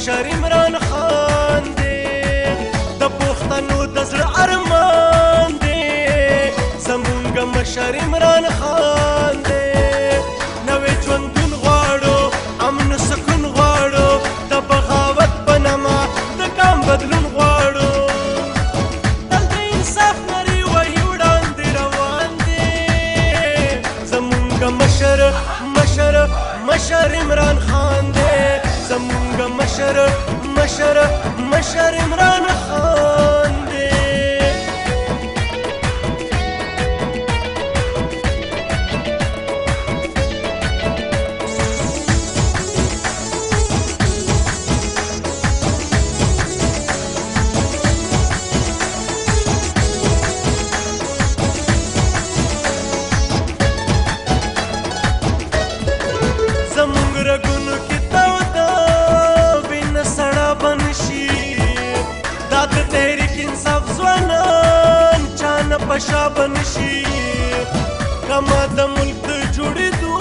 مشر عمران خان دی د پښتنو د زړه ارمان دی زمونږ مشر عمران خان دی نوې ژوندون غواړو امن سکون غواړو د بغاوت په نامه د قام بدلون غواړو تل د انصاف نري وهي وړاندې روان دی زمونږ مشر عمران خان دی زمونږ مشر عمران خان دی زمونږ رګونو کې توده وینه سړه بنشي دا د تحریک انصاف ځوانان چا نه په شا بنشي کما د ملک د جوړېدو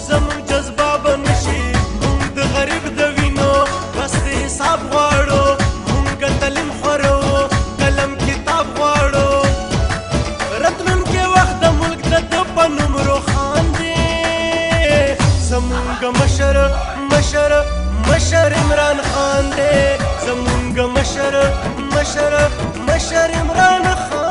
زمونږ جذبه بنشي مونږ د غریب د وینو بس د حساب غواړو مونږ تعلیم خورو قلم کتاب غواړو راتلونکي وخت د ملک د ده په نوم روښان دی زمونږ مشر عمران خان دی زمونږ مشر عمران خان